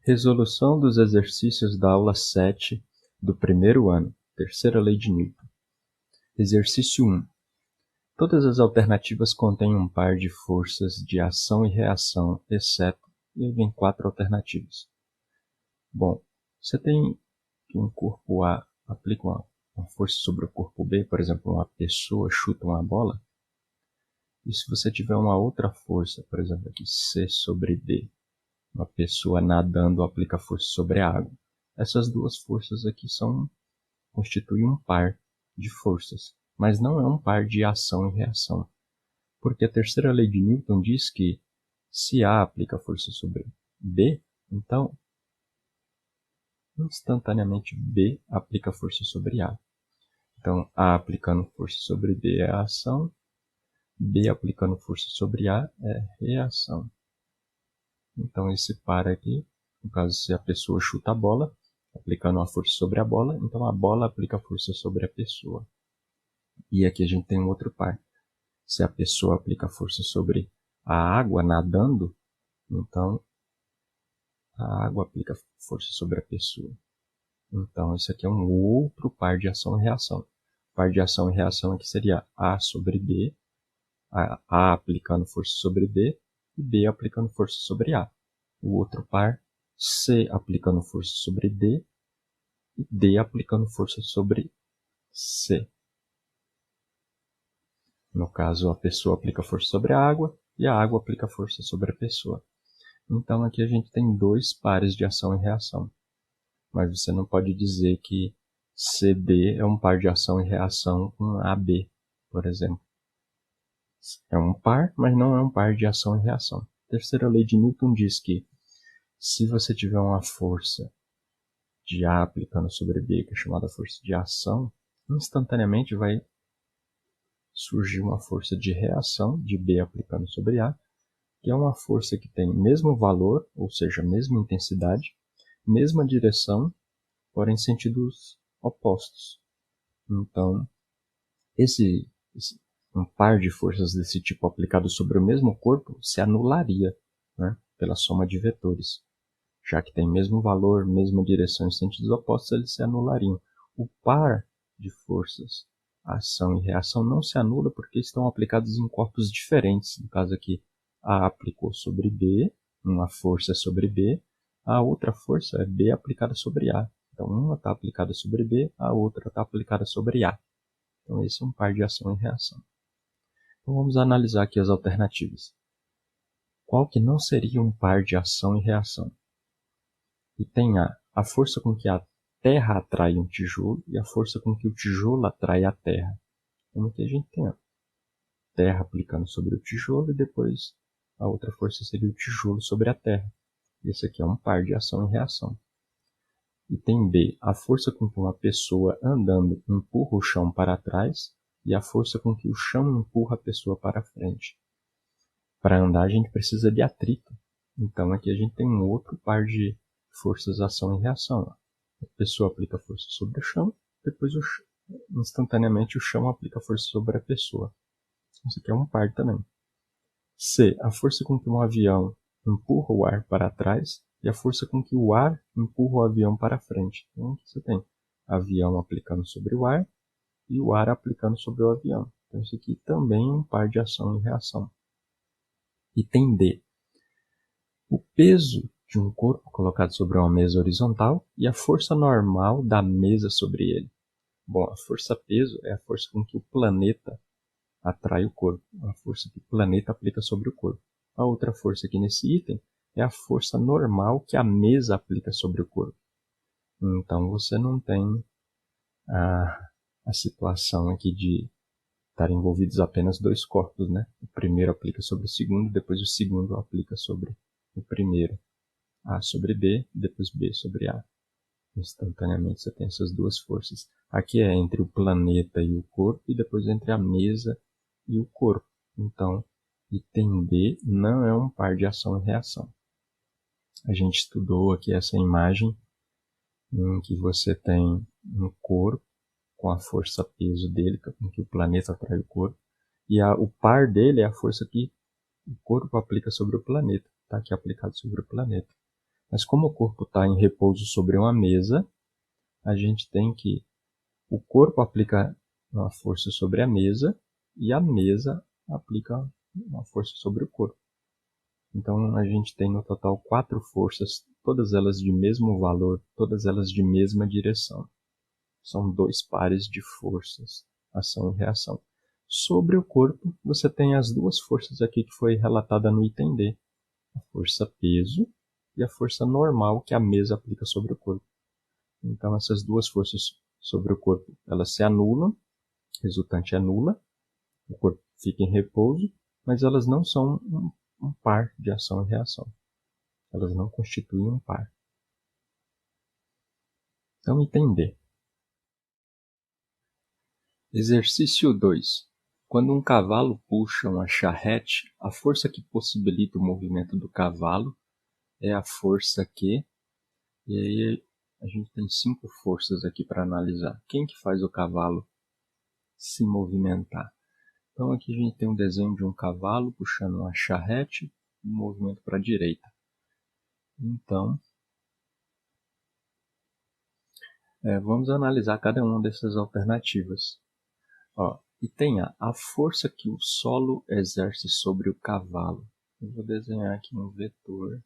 Resolução dos exercícios da aula 7 do primeiro ano, terceira lei de Newton. Exercício 1. Todas as alternativas contêm um par de forças de ação e reação, exceto, e aí vem 4 alternativas. Bom, você tem que um corpo A aplica uma força sobre o corpo B, por exemplo, uma pessoa chuta uma bola. E se você tiver uma outra força, por exemplo, aqui C sobre D, uma pessoa nadando aplica força sobre a água. Essas duas forças aqui constituem um par de forças, mas não é um par de ação e reação. Porque a terceira lei de Newton diz que se A aplica força sobre B, então instantaneamente B aplica força sobre A. Então A aplicando força sobre B é a ação, B aplicando força sobre A é reação. Então esse par aqui, no caso se a pessoa chuta a bola, aplicando uma força sobre a bola, então a bola aplica força sobre a pessoa. E aqui a gente tem um outro par. Se a pessoa aplica força sobre a água nadando, então a água aplica força sobre a pessoa. Então esse aqui é um outro par de ação e reação. O par de ação e reação aqui seria A sobre B, A aplicando força sobre B e B aplicando força sobre A. O outro par, C aplicando força sobre D e D aplicando força sobre C. No caso, a pessoa aplica força sobre a água e a água aplica força sobre a pessoa. Então aqui a gente tem dois pares de ação e reação. Mas você não pode dizer que CD é um par de ação e reação com AB, por exemplo. É um par, mas não é um par de ação e reação. A terceira lei de Newton diz que se você tiver uma força de A aplicando sobre B, que é chamada força de ação, instantaneamente vai surgir uma força de reação de B aplicando sobre A, que é uma força que tem mesmo valor, ou seja, mesma intensidade, mesma direção, porém sentidos opostos. Então, um par de forças desse tipo aplicado sobre o mesmo corpo se anularia, né, pela soma de vetores. Já que tem mesmo valor, mesma direção e sentidos opostos, eles se anulariam. O par de forças, ação e reação, não se anula porque estão aplicados em corpos diferentes. No caso aqui, A aplicou sobre B, uma força sobre B, a outra força é B aplicada sobre A. Então, uma está aplicada sobre B, a outra está aplicada sobre A. Então, esse é um par de ação e reação. Então, vamos analisar aqui as alternativas. Qual que não seria um par de ação e reação? E tem a força com que a terra atrai um tijolo e a força com que o tijolo atrai a terra. Então aqui a gente tem a terra aplicando sobre o tijolo e depois a outra força seria o tijolo sobre a terra. Esse aqui é um par de ação e reação. E tem B, a força com que uma pessoa andando empurra o chão para trás e a força com que o chão empurra a pessoa para frente. Para andar a gente precisa de atrito. Então aqui a gente tem um outro par de forças, ação e reação. A pessoa aplica força sobre o chão, depois instantaneamente o chão aplica força sobre a pessoa. Isso aqui é um par também. C. A força com que um avião empurra o ar para trás e a força com que o ar empurra o avião para frente. Então aqui você tem avião aplicando sobre o ar e o ar aplicando sobre o avião. Então isso aqui também é um par de ação e reação. E tem D. O peso de um corpo colocado sobre uma mesa horizontal e a força normal da mesa sobre ele. Bom, a força-peso é a força com que o planeta atrai o corpo, a força que o planeta aplica sobre o corpo. A outra força aqui nesse item é a força normal que a mesa aplica sobre o corpo. Então você não tem a situação aqui de estar envolvidos apenas dois corpos, né? O primeiro aplica sobre o segundo, depois o segundo aplica sobre o primeiro. A sobre B, depois B sobre A. Instantaneamente você tem essas duas forças. Aqui é entre o planeta e o corpo, e depois entre a mesa e o corpo. Então, item D não é um par de ação e reação. A gente estudou aqui essa imagem em que você tem um corpo com a força-peso dele, com que o planeta atrai o corpo, e o par dele é a força que o corpo aplica sobre o planeta, está aqui aplicado sobre o planeta. Mas como o corpo está em repouso sobre uma mesa, a gente tem que o corpo aplica uma força sobre a mesa e a mesa aplica uma força sobre o corpo. Então a gente tem no total 4 forças, todas elas de mesmo valor, todas elas de mesma direção. São 2 pares de forças, ação e reação. Sobre o corpo, você tem as 2 forças aqui que foi relatada no item D. A força peso e a força normal que a mesa aplica sobre o corpo. Então essas 2 forças sobre o corpo, elas se anulam, resultante é nula, o corpo fica em repouso, mas elas não são um par de ação e reação. Elas não constituem um par. Então, item D. Exercício 2. Quando um cavalo puxa uma charrete, a força que possibilita o movimento do cavalo é a força que... E aí a gente tem 5 forças aqui para analisar. Quem que faz o cavalo se movimentar? Então aqui a gente tem um desenho de um cavalo puxando uma charrete e um movimento para a direita. Então, vamos analisar cada uma dessas alternativas. E tem a força que o solo exerce sobre o cavalo. Eu vou desenhar aqui um vetor.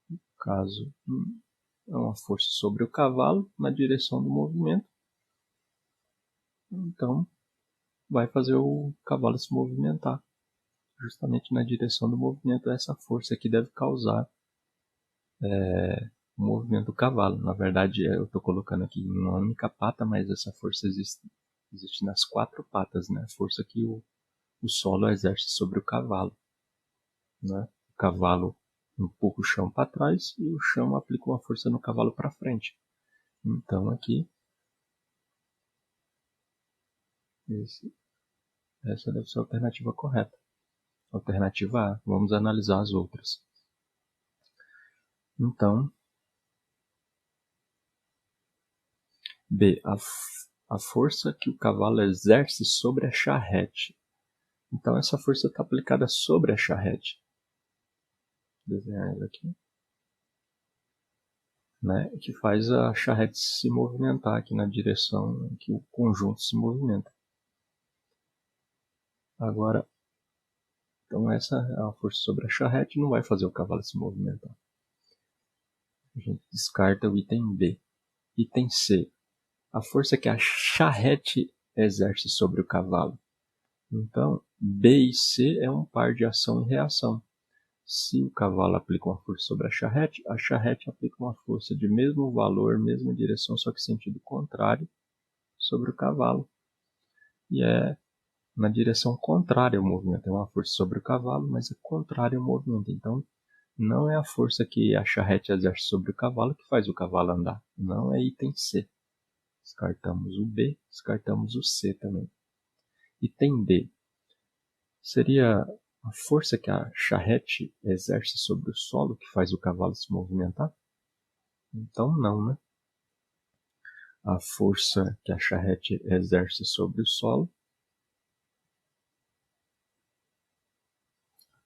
No caso, é uma força sobre o cavalo na direção do movimento. Então, vai fazer o cavalo se movimentar. Justamente na direção do movimento, essa força aqui deve causar o movimento do cavalo. Na verdade, eu estou colocando aqui em uma única pata, mas essa força existe nas 4 patas, né? A força que o solo exerce sobre o cavalo. Né? O cavalo empurra o chão para trás e o chão aplica uma força no cavalo para frente. Então aqui, essa deve ser a alternativa correta. Alternativa A. Vamos analisar as outras. Então, B. A força que o cavalo exerce sobre a charrete. Então, essa força está aplicada sobre a charrete. Vou desenhar ela aqui. Né? Que faz a charrete se movimentar aqui na direção em que o conjunto se movimenta. Agora, então essa é a força sobre a charrete, não vai fazer o cavalo se movimentar. A gente descarta o item B. Item C. A força que a charrete exerce sobre o cavalo. Então, B e C é um par de ação e reação. Se o cavalo aplica uma força sobre a charrete aplica uma força de mesmo valor, mesma direção, só que sentido contrário, sobre o cavalo. E é na direção contrária ao movimento. É uma força sobre o cavalo, mas é contrária ao movimento. Então, não é a força que a charrete exerce sobre o cavalo que faz o cavalo andar. Não é item C. Descartamos o B, descartamos o C também. Item D. Seria a força que a charrete exerce sobre o solo que faz o cavalo se movimentar? Então não, né? A força que a charrete exerce sobre o solo,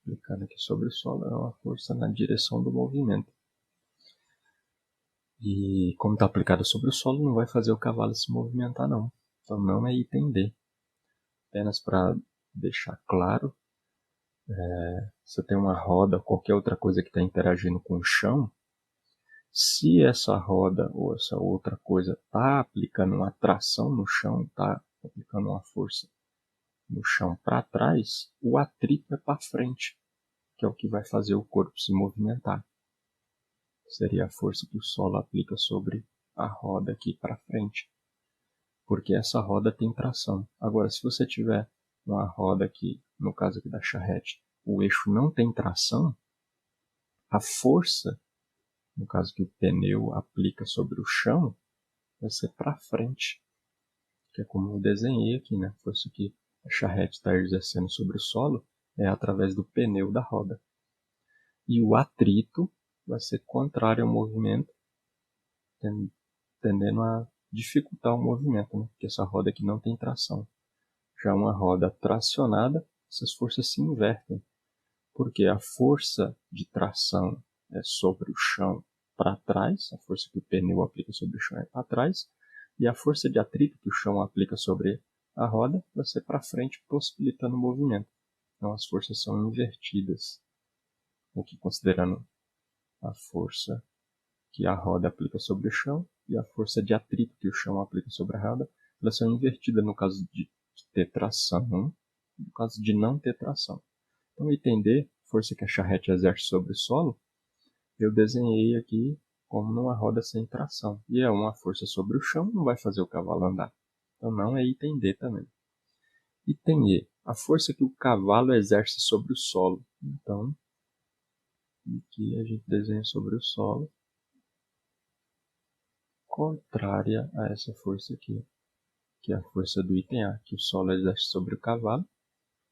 aplicando aqui sobre o solo, é uma força na direção do movimento. E como está aplicada sobre o solo, não vai fazer o cavalo se movimentar não. Então não é item D. Apenas para deixar claro, você tem uma roda, qualquer outra coisa que está interagindo com o chão, se essa roda ou essa outra coisa está aplicando uma tração no chão, está aplicando uma força no chão para trás, o atrito é para frente, que é o que vai fazer o corpo se movimentar. Seria a força que o solo aplica sobre a roda aqui para frente, porque essa roda tem tração. Agora, se você tiver uma roda aqui, no caso aqui da charrete, o eixo não tem tração, a força, no caso que o pneu aplica sobre o chão, vai ser para frente, que é como eu desenhei aqui, né? A força que a charrete está exercendo sobre o solo é através do pneu da roda. E o atrito vai ser contrário ao movimento, tendendo a dificultar o movimento, né? Porque essa roda aqui não tem tração. Já uma roda tracionada, essas forças se invertem. porque a força de tração é sobre o chão para trás, a força que o pneu aplica sobre o chão é para trás, e a força de atrito que o chão aplica sobre a roda vai ser para frente, possibilitando o movimento. Então as forças são invertidas, aqui considerando a força que a roda aplica sobre o chão e a força de atrito que o chão aplica sobre a roda, elas são invertidas no caso de ter tração, no caso de não ter tração. Então, item D, força que a charrete exerce sobre o solo, eu desenhei aqui como numa roda sem tração. E é uma força sobre o chão, não vai fazer o cavalo andar. Então, não é item D também. Item E, a força que o cavalo exerce sobre o solo. Então, aqui a gente desenha sobre o solo, contrária a essa força aqui, que é a força do item A, que o solo exerce sobre o cavalo.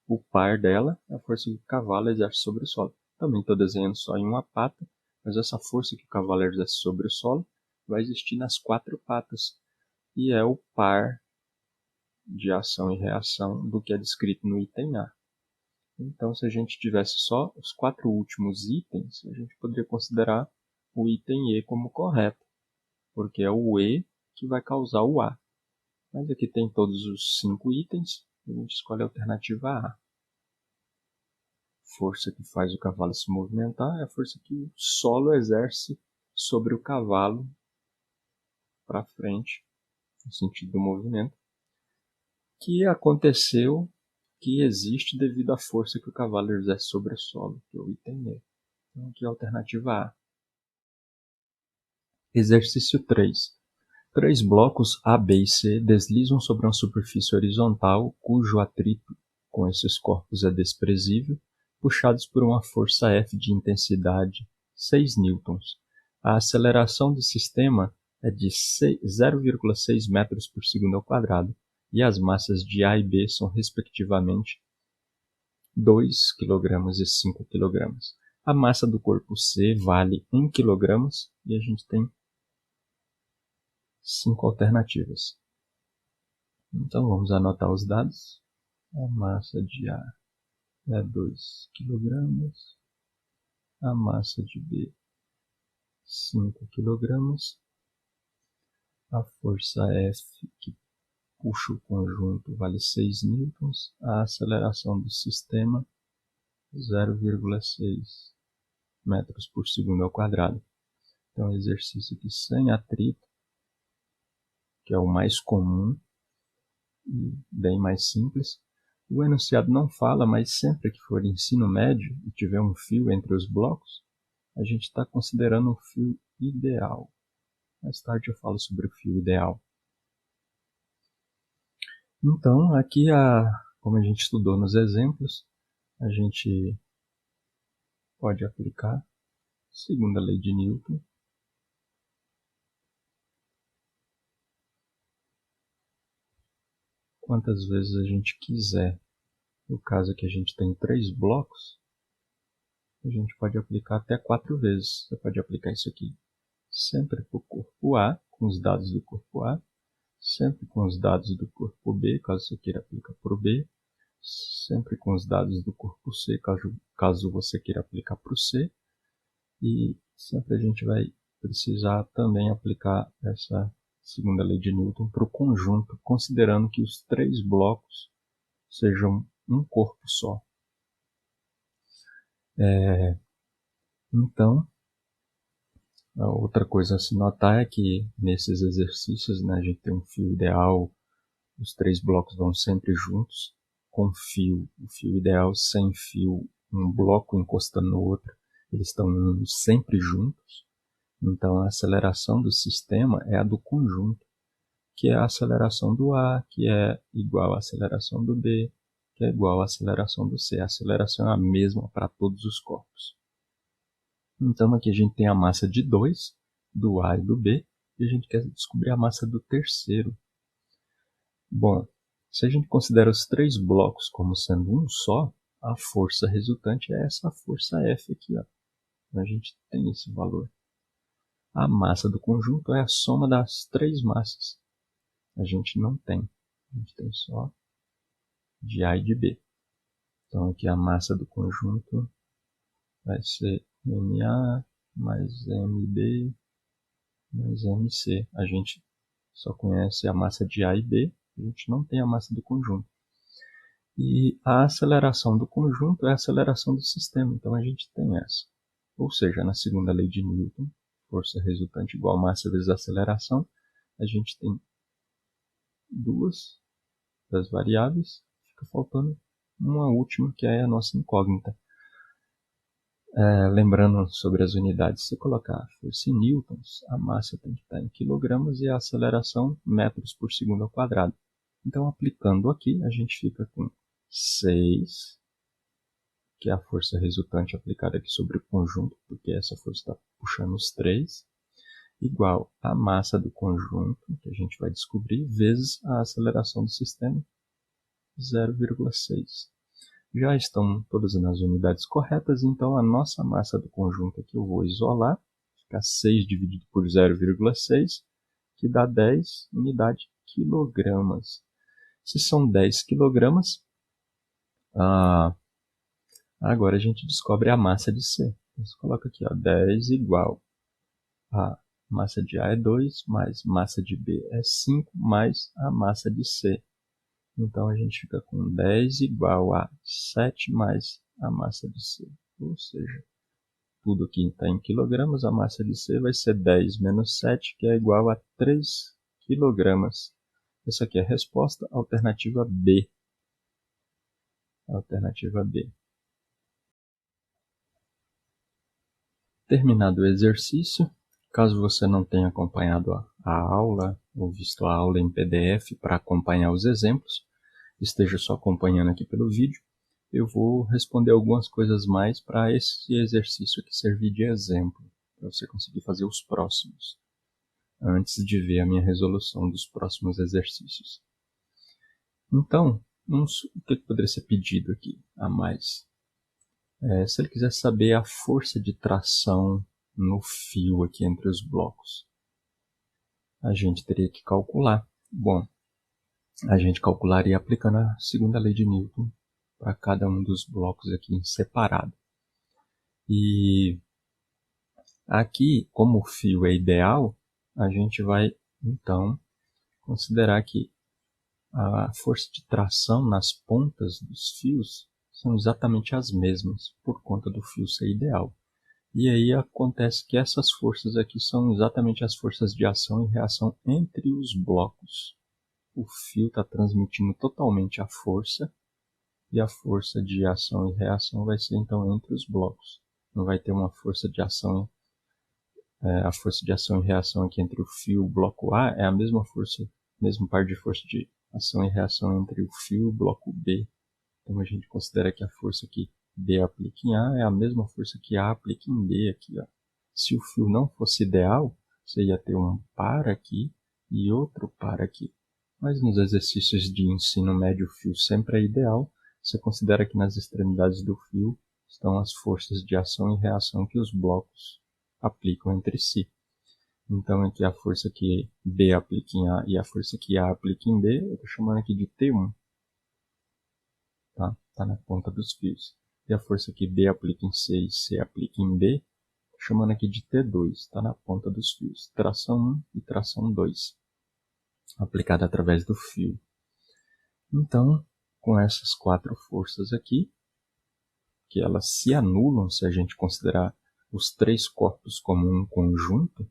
O par dela é a força que o cavalo exerce sobre o solo. Também estou desenhando só em uma pata, mas essa força que o cavalo exerce sobre o solo vai existir nas 4 patas, e é o par de ação e reação do que é descrito no item A. Então, se a gente tivesse só os 4 últimos itens, a gente poderia considerar o item E como correto, porque é o E que vai causar o A. Mas aqui tem todos os 5 itens, a gente escolhe a alternativa A. Força que faz o cavalo se movimentar é a força que o solo exerce sobre o cavalo para frente, no sentido do movimento, que aconteceu, que existe devido à força que o cavalo exerce sobre o solo, que é o item E. Então, aqui é a alternativa A. Exercício 3. 3 blocos A, B e C deslizam sobre uma superfície horizontal cujo atrito com esses corpos é desprezível, puxados por uma força F de intensidade 6 newtons. A aceleração do sistema é de 0,6 metros por segundo ao quadrado e as massas de A e B são respectivamente 2 kg e 5 kg. A massa do corpo C vale 1 kg e a gente tem 5 alternativas. Então vamos anotar os dados. A massa de A é 2 kg, a massa de B 5 kg, a força F que puxa o conjunto vale 6 newtons, a aceleração do sistema 0,6 metros por segundo ao quadrado. Então exercício aqui sem atrito, que é o mais comum e bem mais simples. O enunciado não fala, mas sempre que for ensino médio e tiver um fio entre os blocos, a gente está considerando um fio ideal. Mais tarde eu falo sobre o fio ideal. Então, aqui, como a gente estudou nos exemplos, a gente pode aplicar a segunda lei de Newton. Quantas vezes a gente quiser. No caso aqui a gente tem 3 blocos, a gente pode aplicar até 4 vezes. Você pode aplicar isso aqui sempre para o corpo A, com os dados do corpo A, sempre com os dados do corpo B, caso você queira aplicar para o B, sempre com os dados do corpo C, caso você queira aplicar para o C, e sempre a gente vai precisar também aplicar essa segunda lei de Newton para o conjunto, considerando que os 3 blocos sejam um corpo só. Então, a outra coisa a se notar é que nesses exercícios, né, a gente tem um fio ideal, os 3 blocos vão sempre juntos, com fio, o fio ideal sem fio, um bloco encostando no outro, eles estão sempre juntos. Então a aceleração do sistema é a do conjunto, que é a aceleração do A, que é igual à aceleração do B, que é igual à aceleração do C. A aceleração é a mesma para todos os corpos. Então aqui a gente tem a massa de 2, do A e do B, e a gente quer descobrir a massa do terceiro. Bom, se a gente considera os 3 blocos como sendo um só, a força resultante é essa força F aqui. Ó. Então a gente tem esse valor. A massa do conjunto é a soma das 3 massas. A gente não tem. A gente tem só de A e de B. Então aqui a massa do conjunto vai ser MA mais MB mais MC. A gente só conhece a massa de A e B, a gente não tem a massa do conjunto. E a aceleração do conjunto é a aceleração do sistema, então a gente tem essa. Ou seja, na segunda lei de Newton, força resultante igual a massa vezes a aceleração, a gente tem duas das variáveis, fica faltando uma última que é a nossa incógnita. Lembrando sobre as unidades, se você colocar a força em newtons, a massa tem que estar em quilogramas e a aceleração metros por segundo ao quadrado. Então, aplicando aqui, a gente fica com 6, que é a força resultante aplicada aqui sobre o conjunto, porque essa força está puxando os 3, igual a massa do conjunto, que a gente vai descobrir, vezes a aceleração do sistema, 0,6. Já estão todas nas unidades corretas, então a nossa massa do conjunto aqui eu vou isolar, fica 6 dividido por 0,6, que dá 10 unidade quilogramas. Se são 10 quilogramas, agora a gente descobre a massa de C. Então, você coloca aqui, 10 igual a massa de A é 2, mais massa de B é 5, mais a massa de C. Então, a gente fica com 10 igual a 7 mais a massa de C. Ou seja, tudo aqui está em quilogramas, a massa de C vai ser 10 menos 7, que é igual a 3 quilogramas. Essa aqui é a resposta, alternativa B. Alternativa B. Terminado o exercício, caso você não tenha acompanhado a aula ou visto a aula em PDF para acompanhar os exemplos, esteja só acompanhando aqui pelo vídeo, eu vou responder algumas coisas mais para esse exercício aqui servir de exemplo, para você conseguir fazer os próximos, antes de ver a minha resolução dos próximos exercícios. Então, o que poderia ser pedido aqui a mais? Se ele quiser saber a força de tração no fio aqui entre os blocos, a gente teria que calcular. Bom, a gente calcularia aplicando a segunda lei de Newton para cada um dos blocos aqui em separado. E aqui, como o fio é ideal, a gente vai então considerar que a força de tração nas pontas dos fios são exatamente as mesmas por conta do fio ser ideal. E aí acontece que essas forças aqui são exatamente as forças de ação e reação entre os blocos. O fio está transmitindo totalmente a força, e a força de ação e reação vai ser então entre os blocos. Não vai ter uma força de ação, a força de ação e reação aqui entre o fio e o bloco A é a mesma força, mesmo par de força de ação e reação entre o fio e o bloco B. Então a gente considera que a força que B aplica em A é a mesma força que A aplica em B aqui, ó. Se o fio não fosse ideal, você ia ter um par aqui e outro par aqui. Mas nos exercícios de ensino médio o fio sempre é ideal. Você considera que nas extremidades do fio estão as forças de ação e reação que os blocos aplicam entre si. Então aqui a força que B aplica em A e a força que A aplica em B, eu estou chamando aqui de T1. Tá na ponta dos fios. E a força que B aplica em C e C aplica em B, estou chamando aqui de T2, está na ponta dos fios. Tração 1 e tração 2, aplicada através do fio. Então, com essas 4 forças aqui, que elas se anulam se a gente considerar os 3 corpos como um conjunto,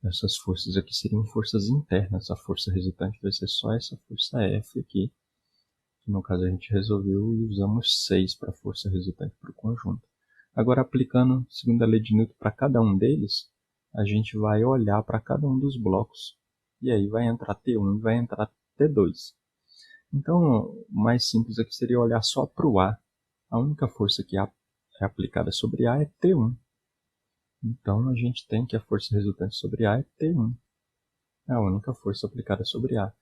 essas forças aqui seriam forças internas. A força resultante vai ser só essa força F aqui, que no caso a gente resolveu e usamos 6 para a força resultante para o conjunto. Agora, aplicando a segunda lei de Newton para cada um deles, a gente vai olhar para cada um dos blocos, e aí vai entrar T1 e vai entrar T2. Então, o mais simples aqui seria olhar só para o A. A única força que é aplicada sobre A é T1. Então, a gente tem que a força resultante sobre A é T1. É a única força aplicada sobre A.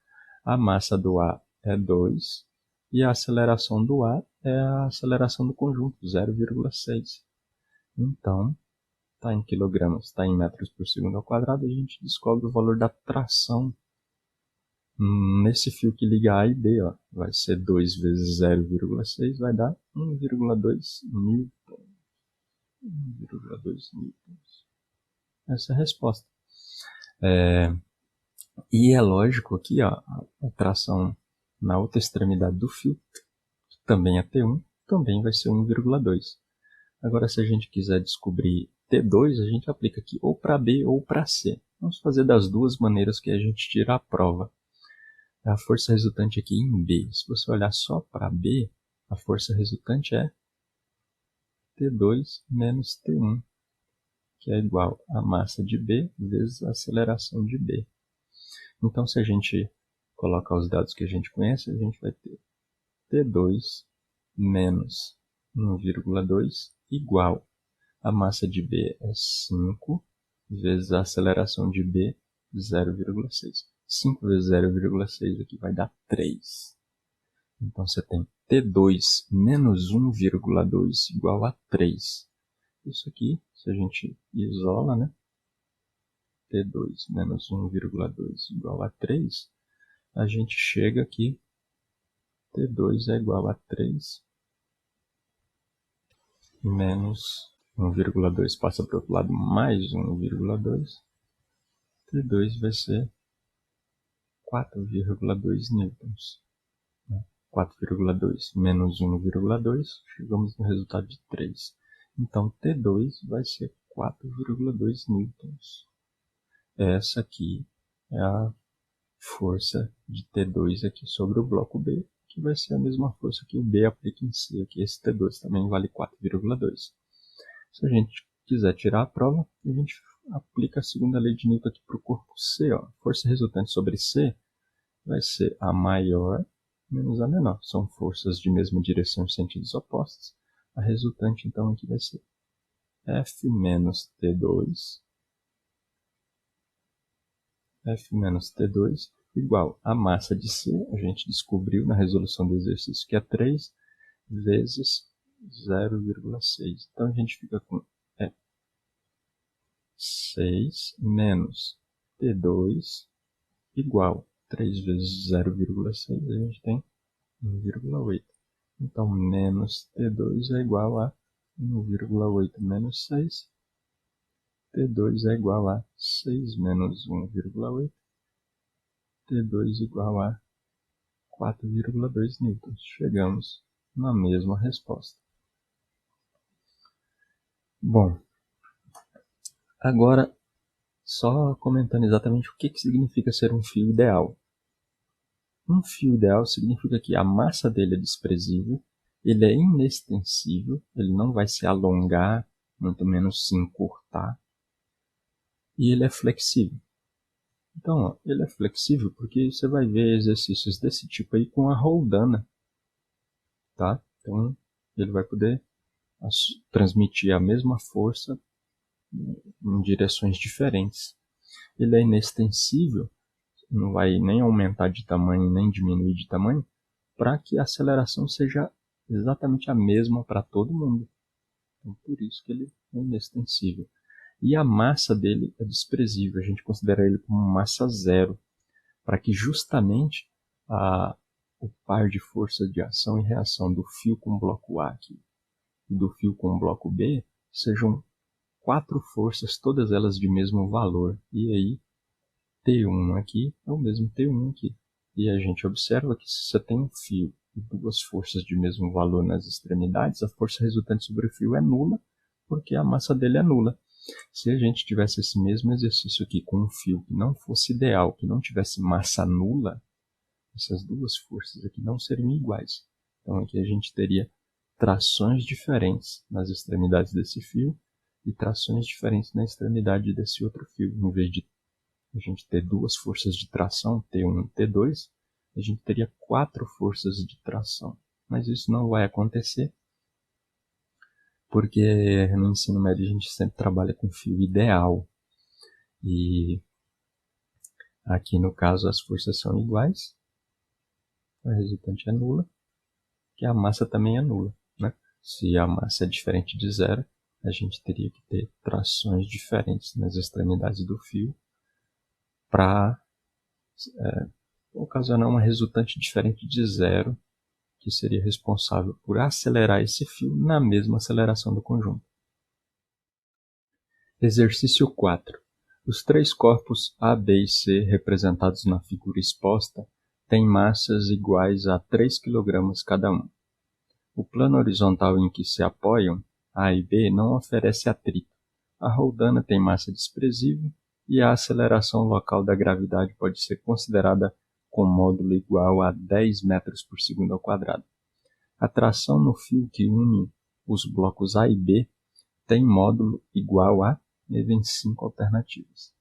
A massa do A é 2 e a aceleração do A é a aceleração do conjunto, 0,6. Então, está em quilogramas, está em metros por segundo ao quadrado, a gente descobre o valor da tração nesse fio que liga A e B. Ó. Vai ser 2 vezes 0,6, vai dar 1,2 Newton. 0,2 newtons. Essa é a resposta. E é lógico aqui, ó, a tração na outra extremidade do fio, que também é T1, também vai ser 1,2. Agora, se a gente quiser descobrir T2, a gente aplica aqui ou para B ou para C. Vamos fazer das duas maneiras que a gente tira a prova. A força resultante aqui em B. Se você olhar só para B, a força resultante é T2 menos T1, que é igual a massa de B vezes a aceleração de B. Então, se a gente colocar os dados que a gente conhece, a gente vai ter T2 menos 1,2 igual a massa de B é 5 vezes a aceleração de B, 0,6. 5 vezes 0,6 aqui vai dar 3. Então, você tem T2 menos 1,2 igual a 3. Isso aqui, se a gente isola, né? T2 menos 1,2 igual a 3, a gente chega aqui, T2 é igual a 3 menos 1,2 passa para o outro lado, mais 1,2. T2 vai ser 4,2 newtons. 4,2 menos 1,2, chegamos no resultado de 3. Então, T2 vai ser 4,2 newtons. Essa aqui é a força de T2 aqui sobre o bloco B, que vai ser a mesma força que o B aplica em C. Aqui esse T2 também vale 4,2. Se a gente quiser tirar a prova, a gente aplica a segunda lei de Newton aqui para o corpo C. Ó. Força resultante sobre C vai ser a maior menos a menor. São forças de mesma direção em sentidos opostos. A resultante, então, aqui vai ser F menos T2 igual a massa de C, a gente descobriu na resolução do exercício que é 3, vezes 0,6. Então, a gente fica com 6 menos T2 igual 3 vezes 0,6, a gente tem 1,8. Então, menos T2 é igual a 1,8 menos 6. T2 é igual a 6 menos 1,8. T2 igual a 4,2 newtons. Chegamos na mesma resposta. Bom, agora só comentando exatamente o que significa ser um fio ideal. Um fio ideal significa que a massa dele é desprezível, ele é inextensível, ele não vai se alongar, muito menos se encurtar, e ele é flexível. Então, ó, ele é flexível porque você vai ver exercícios desse tipo aí com a roldana, tá? Então, ele vai poder transmitir a mesma força em direções diferentes. Ele é inextensível, não vai nem aumentar de tamanho, nem diminuir de tamanho, para que a aceleração seja exatamente a mesma para todo mundo. Então, por isso que ele é inextensível. E a massa dele é desprezível, a gente considera ele como massa zero, para que justamente o par de força de ação e reação do fio com o bloco A aqui, e do fio com o bloco B sejam 4 forças, todas elas de mesmo valor. E aí, T1 aqui é o mesmo T1 aqui. E a gente observa que se você tem um fio e duas forças de mesmo valor nas extremidades, a força resultante sobre o fio é nula, porque a massa dele é nula. Se a gente tivesse esse mesmo exercício aqui com um fio que não fosse ideal, que não tivesse massa nula, essas duas forças aqui não seriam iguais. Então aqui a gente teria trações diferentes nas extremidades desse fio e trações diferentes na extremidade desse outro fio. Em vez de a gente ter duas forças de tração, T1 e T2, a gente teria 4 forças de tração. Mas isso não vai acontecer, porque no ensino médio a gente sempre trabalha com fio ideal. E aqui no caso as forças são iguais, a resultante é nula, que a massa também é nula, né? Se a massa é diferente de zero, a gente teria que ter trações diferentes nas extremidades do fio para ocasionar uma resultante diferente de zero, que seria responsável por acelerar esse fio na mesma aceleração do conjunto. Exercício 4. Os três corpos A, B e C representados na figura exposta têm massas iguais a 3 kg cada um. O plano horizontal em que se apoiam, A e B, não oferece atrito. A roldana tem massa desprezível e a aceleração local da gravidade pode ser considerada com módulo igual a 10 metros por segundo ao quadrado. A tração no fio que une os blocos A e B tem módulo igual a, e vem 5 alternativas.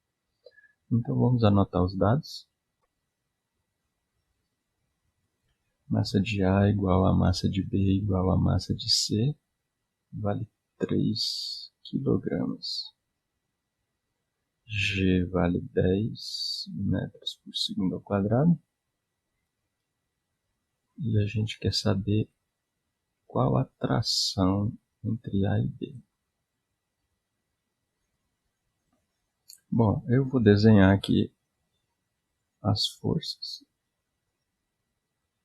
Então vamos anotar os dados. Massa de A igual a massa de B igual a massa de C, vale 3 kg. G vale 10 metros por segundo ao quadrado. E a gente quer saber qual a tração entre A e B. Bom, eu vou desenhar aqui as forças.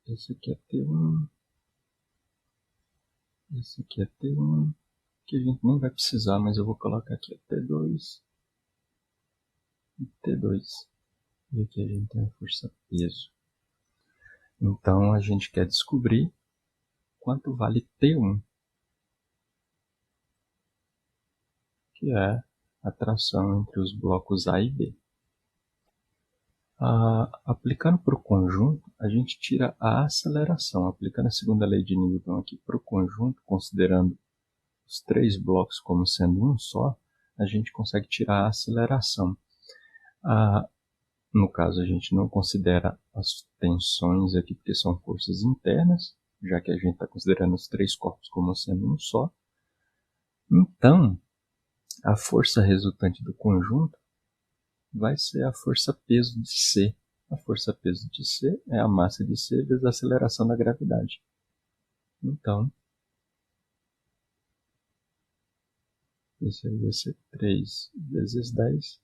Esse aqui é T1. Esse aqui é T1. Que a gente nem vai precisar, mas eu vou colocar aqui T2 e T2. E aqui a gente tem a força peso. Então a gente quer descobrir quanto vale T1, que é a tração entre os blocos A e B. Aplicando para o conjunto, a gente tira a aceleração. Aplicando a segunda lei de Newton aqui para o conjunto, considerando os três blocos como sendo um só, a gente consegue tirar a aceleração. No caso, a gente não considera as tensões aqui, porque são forças internas, já que a gente está considerando os três corpos como sendo um só. Então, a força resultante do conjunto vai ser a força-peso de C. A força-peso de C é a massa de C vezes a aceleração da gravidade. Então, isso aí vai ser 3 vezes 10,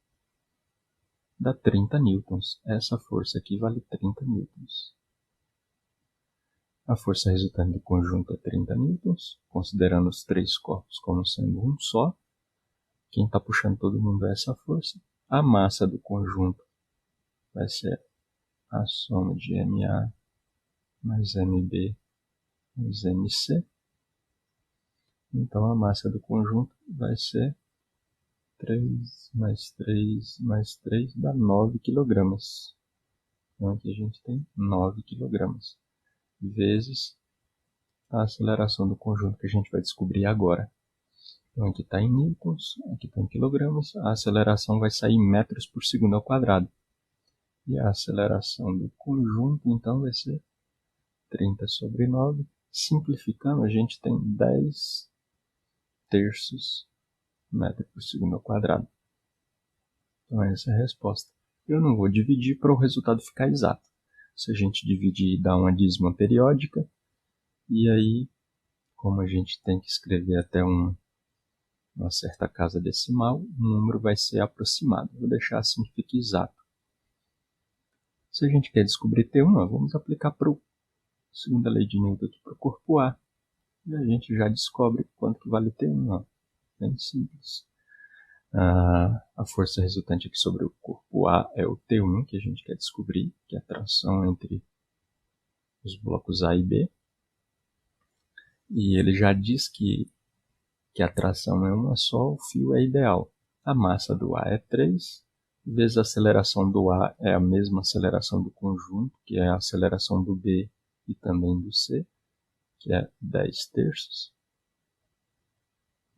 dá 30 newtons. Essa força aqui vale 30 newtons. A força resultante do conjunto é 30 newtons, considerando os três corpos como sendo um só. Quem está puxando todo mundo é essa força. A massa do conjunto vai ser a soma de MA mais MB mais MC. Então a massa do conjunto vai ser 3 mais 3 mais 3 dá 9 kg. Então aqui a gente tem 9 kg vezes a aceleração do conjunto que a gente vai descobrir agora. Então aqui está em newtons, aqui está em quilogramas, a aceleração vai sair em metros por segundo ao quadrado. E a aceleração do conjunto então vai ser 30 sobre 9. Simplificando, a gente tem 10 terços metro por segundo ao quadrado. Então essa é a resposta. Eu não vou dividir para o resultado ficar exato. Se a gente dividir, dá uma dízima periódica. E aí, como a gente tem que escrever até uma certa casa decimal, o número vai ser aproximado. Vou deixar assim que fique exato. Se a gente quer descobrir T1, vamos aplicar para a segunda lei de Newton aqui para o corpo A. E a gente já descobre quanto que vale T1. Bem simples. A força resultante aqui sobre o corpo A é o T1, que a gente quer descobrir, que é a tração entre os blocos A e B. E ele já diz que a tração é uma só, o fio é ideal. A massa do A é 3, vezes a aceleração do A é a mesma aceleração do conjunto, que é a aceleração do B e também do C, que é 10 terços.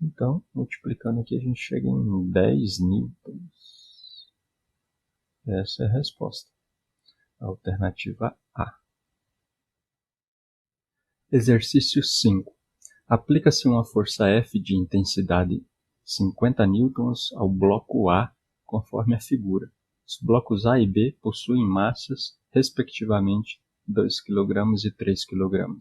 Então, multiplicando aqui, a gente chega em 10 newtons. Essa é a resposta. A alternativa A. Exercício 5. Aplica-se uma força F de intensidade 50 newtons ao bloco A, conforme a figura. Os blocos A e B possuem massas, respectivamente, 2 kg e 3 kg.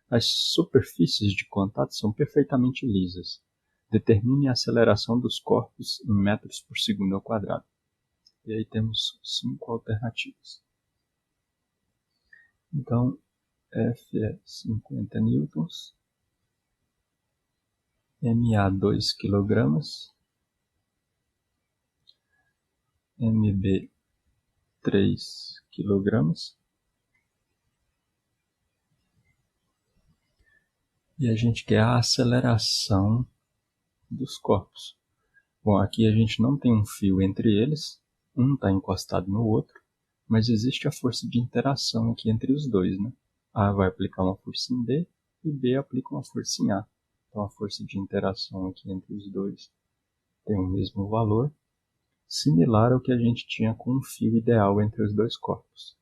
As superfícies de contato são perfeitamente lisas. Determine a aceleração dos corpos em metros por segundo ao quadrado. E aí temos 5 alternativas. Então, F é 50 newtons, MA 2 kg, MB 3 kg. E a gente quer a aceleração dos corpos. Bom, aqui a gente não tem um fio entre eles, um está encostado no outro, mas existe a força de interação aqui entre os dois, né? A vai aplicar uma força em B e B aplica uma força em A. Então a força de interação aqui entre os dois tem o mesmo valor, similar ao que a gente tinha com um fio ideal entre os dois corpos.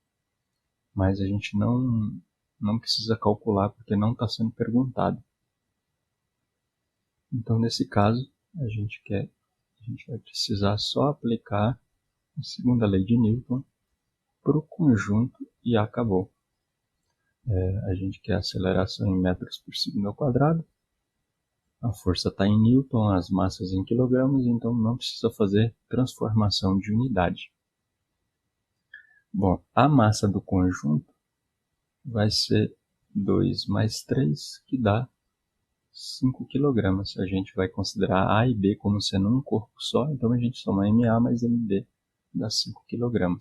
Mas a gente não precisa calcular porque não está sendo perguntado. Então nesse caso a gente vai precisar só aplicar a segunda lei de Newton para o conjunto e acabou. A gente quer aceleração em metros por segundo ao quadrado. A força está em Newton, as massas em quilogramas, então não precisa fazer transformação de unidade. Bom, a massa do conjunto vai ser 2 mais 3, que dá 5 kg. A gente vai considerar A e B como sendo um corpo só, então a gente soma MA mais MB, dá 5 kg.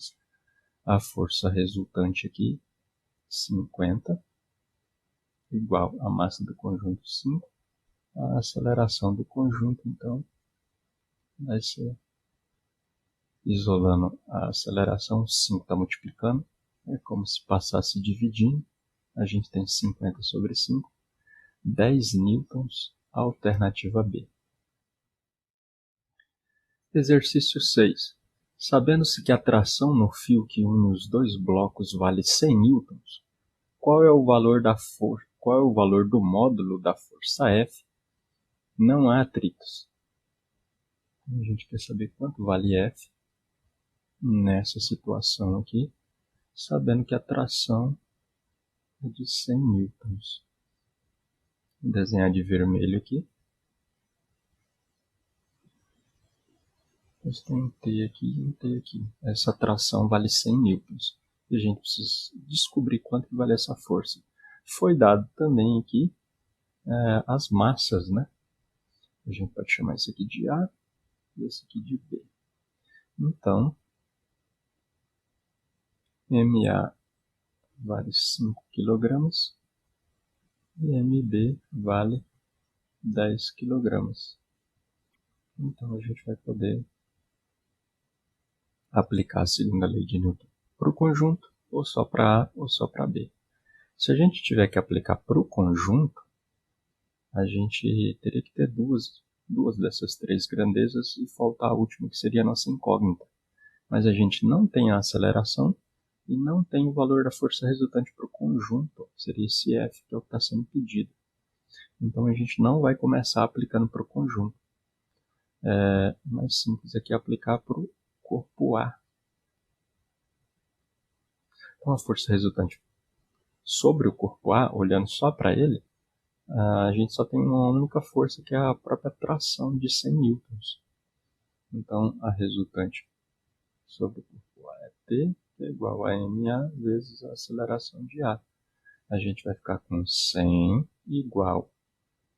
A força resultante aqui, 50, igual a massa do conjunto 5. A aceleração do conjunto, então, vai ser, isolando a aceleração, 5 está multiplicando, é como se passasse dividindo, a gente tem 50 sobre 5, 10 newtons, alternativa B. Exercício 6. Sabendo-se que a tração no fio que une os dois blocos vale 100 newtons, qual é o valor do módulo da força F? Não há atritos. A gente quer saber quanto vale F nessa situação aqui, sabendo que a tração é de 100 newtons. Vou desenhar de vermelho aqui. Depois tem um T aqui e um T aqui. Essa tração vale 100 newtons. E a gente precisa descobrir quanto que vale essa força. Foi dado também aqui as massas, né? A gente pode chamar isso aqui de A e esse aqui de B. Então, MA vale 5 kg e MB vale 10 kg. Então, a gente vai poder aplicar a segunda lei de Newton para o conjunto, ou só para A ou só para B. Se a gente tiver que aplicar para o conjunto, a gente teria que ter duas dessas três grandezas e faltar a última, que seria a nossa incógnita. Mas a gente não tem a aceleração e não tem o valor da força resultante para o conjunto, seria esse F, que é o que está sendo pedido. Então a gente não vai começar aplicando para o conjunto. É mais simples aqui aplicar para o corpo A. Então a força resultante sobre o corpo A, olhando só para ele, a gente só tem uma única força, que é a própria tração de 100 newtons. Então a resultante sobre o corpo A é T, que é igual a MA vezes a aceleração de A. A gente vai ficar com 100 igual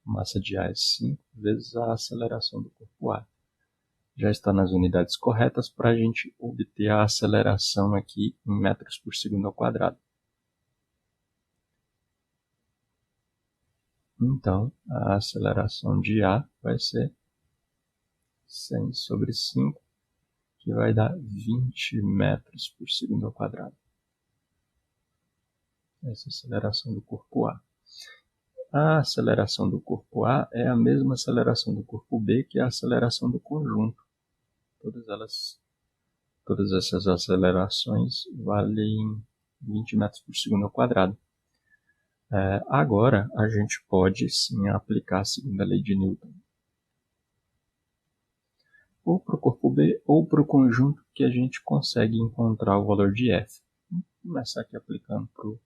a massa de A é 5 vezes a aceleração do corpo A. Já está nas unidades corretas para a gente obter a aceleração aqui em metros por segundo ao quadrado. Então, a aceleração de A vai ser 100 sobre 5, que vai dar 20 metros por segundo ao quadrado. Essa é a aceleração do corpo A. A aceleração do corpo A é a mesma aceleração do corpo B, que é a aceleração do conjunto. Todas essas acelerações valem 20 metros por segundo ao quadrado. Agora, a gente pode sim aplicar a segunda lei de Newton. Ou para o corpo B, ou para o conjunto, que a gente consegue encontrar o valor de F. Vamos começar aqui aplicando para o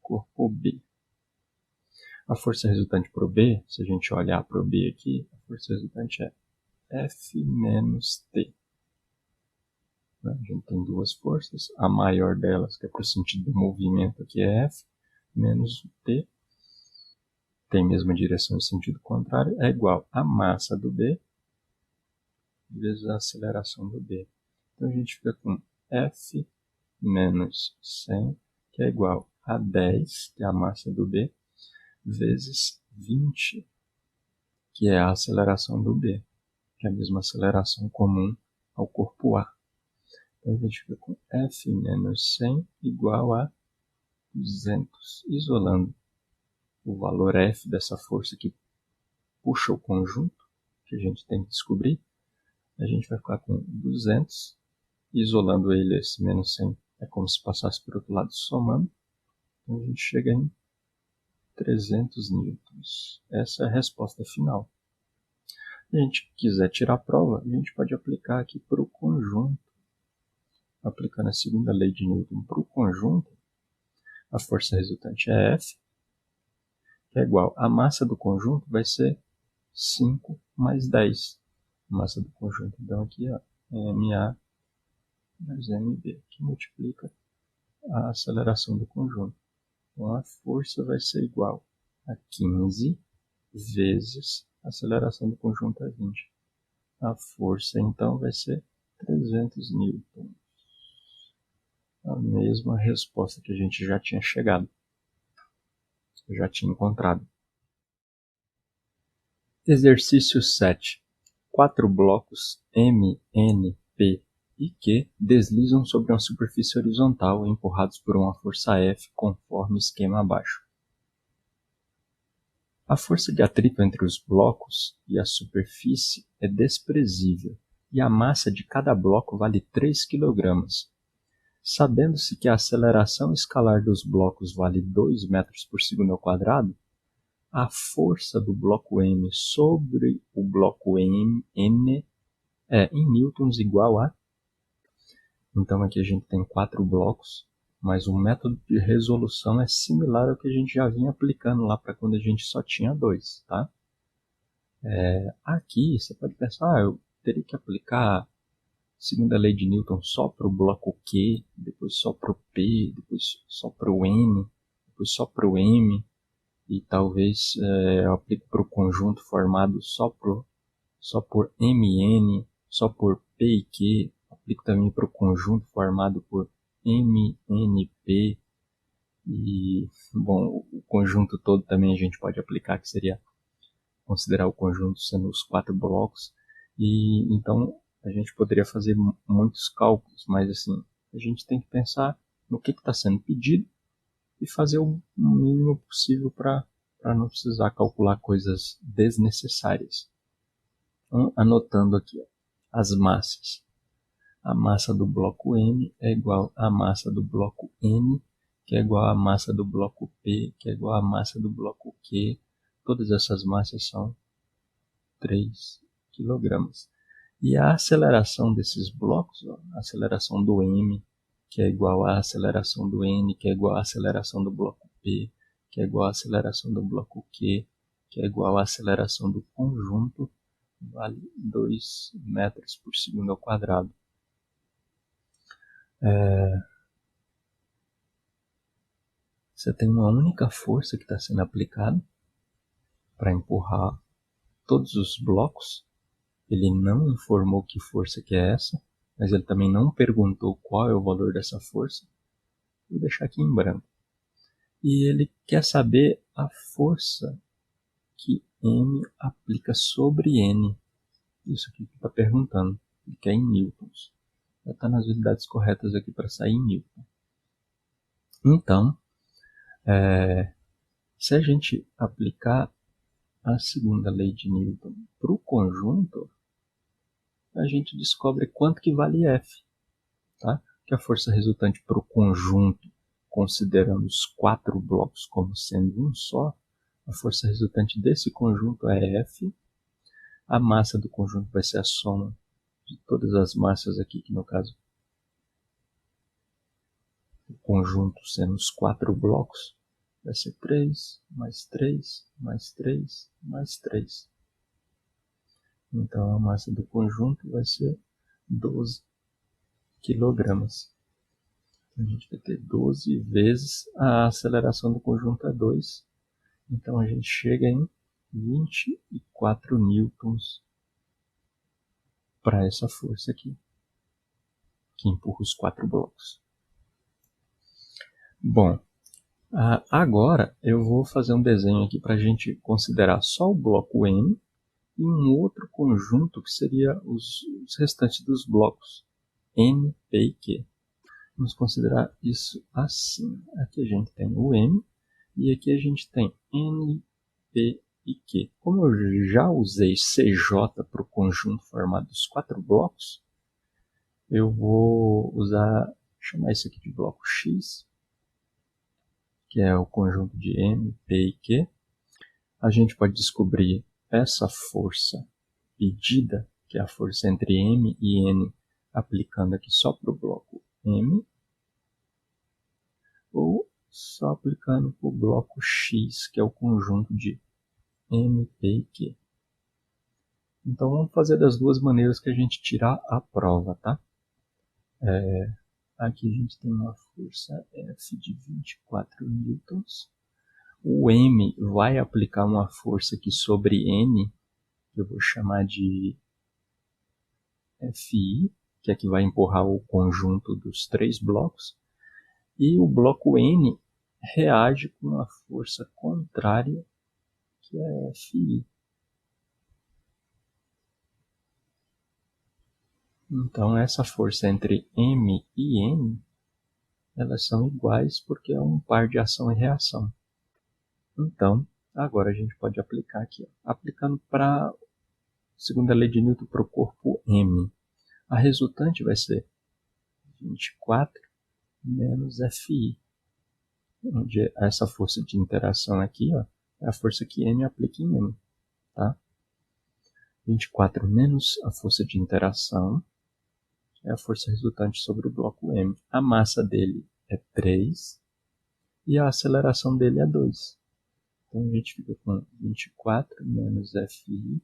corpo B. A força resultante para o B, se a gente olhar para o B aqui, a força resultante é F menos T. A gente tem duas forças, a maior delas, que é para o sentido do movimento, aqui é F, menos o T, tem a mesma direção e sentido contrário, é igual a massa do B vezes a aceleração do B. Então a gente fica com F menos 100, que é igual a 10, que é a massa do B, vezes 20, que é a aceleração do B, que é a mesma aceleração comum ao corpo A. Então a gente fica com F menos 100 igual a 200, isolando o valor F dessa força que puxa o conjunto, que a gente tem que descobrir. A gente vai ficar com 200, isolando ele, esse menos 100 é como se passasse por outro lado somando. Então a gente chega em 300 newtons. Essa é a resposta final. Se a gente quiser tirar a prova, a gente pode aplicar aqui para o conjunto. Aplicando a segunda lei de Newton para o conjunto, a força resultante é F, que é igual a massa do conjunto vai ser 5 mais 10. A massa do conjunto, então aqui é MA mais MB, que multiplica a aceleração do conjunto. Então a força vai ser igual a 15 vezes a aceleração do conjunto é 20. A força então vai ser 300 newtons. A mesma resposta que a gente já tinha chegado. Eu já tinha encontrado. Exercício 7. 4 blocos M, N, P e Q deslizam sobre uma superfície horizontal empurrados por uma força F conforme esquema abaixo. A força de atrito entre os blocos e a superfície é desprezível e a massa de cada bloco vale 3 kg. Sabendo-se que a aceleração escalar dos blocos vale 2 metros por segundo ao quadrado, a força do bloco M sobre o bloco N é em newtons igual a... Então aqui a gente tem 4 blocos, mas o método de resolução é similar ao que a gente já vinha aplicando lá para quando a gente só tinha 2, tá? Aqui você pode pensar, eu teria que aplicar a segunda lei de Newton só para o bloco Q, depois só para o P, depois só para o N, depois só para o M, e talvez eu aplique para o conjunto formado só por MN, só por P e Q, aplico também para o conjunto formado por MNP, e, bom, o conjunto todo também a gente pode aplicar, que seria considerar o conjunto sendo os 4 blocos, e então a gente poderia fazer muitos cálculos, mas assim, a gente tem que pensar no que está sendo pedido e fazer o mínimo possível para não precisar calcular coisas desnecessárias. Então, anotando aqui, ó, as massas. A massa do bloco M é igual à massa do bloco N, que é igual à massa do bloco P, que é igual à massa do bloco Q. Todas essas massas são 3 kg. E a aceleração desses blocos, ó, a aceleração do M, que é igual à aceleração do N, que é igual à aceleração do bloco P, que é igual à aceleração do bloco Q, que é igual à aceleração do conjunto, vale 2 metros por segundo ao quadrado. Você tem uma única força que está sendo aplicada para empurrar todos os blocos. Ele não informou que força que é essa, mas ele também não perguntou qual é o valor dessa força. Vou deixar aqui em branco. E ele quer saber a força que M aplica sobre N. Isso aqui que está perguntando. Ele quer em newtons. Já está nas unidades corretas aqui para sair em newton. Então, se a gente aplicar a segunda lei de Newton para o conjunto, a gente descobre quanto que vale F. Tá? Que a força resultante para o conjunto, considerando os 4 blocos como sendo um só, a força resultante desse conjunto é F. A massa do conjunto vai ser a soma de todas as massas aqui, que no caso o conjunto sendo os 4 blocos, vai ser 3, mais 3, mais 3, mais 3. Então a massa do conjunto vai ser 12 kg. A gente vai ter 12 vezes a aceleração do conjunto é 2. Então a gente chega em 24 newtons para essa força aqui. que empurra os 4 blocos. Bom, agora eu vou fazer um desenho aqui para a gente considerar só o bloco M e um outro conjunto que seria os restantes dos blocos N, P e Q. Vamos considerar isso assim. Aqui a gente tem o M e aqui a gente tem N, P e Q. Como eu já usei CJ para o conjunto formado dos 4 blocos, eu vou chamar isso aqui de bloco X, que é o conjunto de M, P e Q. A gente pode descobrir essa força pedida, que é a força entre M e N, aplicando aqui só para o bloco M, ou só aplicando para o bloco X, que é o conjunto de M, P e Q. Então vamos fazer das duas maneiras que a gente tirar a prova, tá? Aqui a gente tem uma força F de 24 newtons. O M vai aplicar uma força aqui sobre N, que eu vou chamar de Fi, que é que vai empurrar o conjunto dos 3 blocos. E o bloco N reage com uma força contrária, que é Fi. Então essa força entre M e N, elas são iguais porque é um par de ação e reação. Então, agora a gente pode aplicar aqui. Aplicando para, segundo a lei de Newton, para o corpo M. A resultante vai ser 24 menos Fi. Onde essa força de interação aqui, ó, é a força que M aplica em M. Tá? 24 menos a força de interação é a força resultante sobre o bloco M. A massa dele é 3 e a aceleração dele é 2. Então a gente fica com 24 menos Fi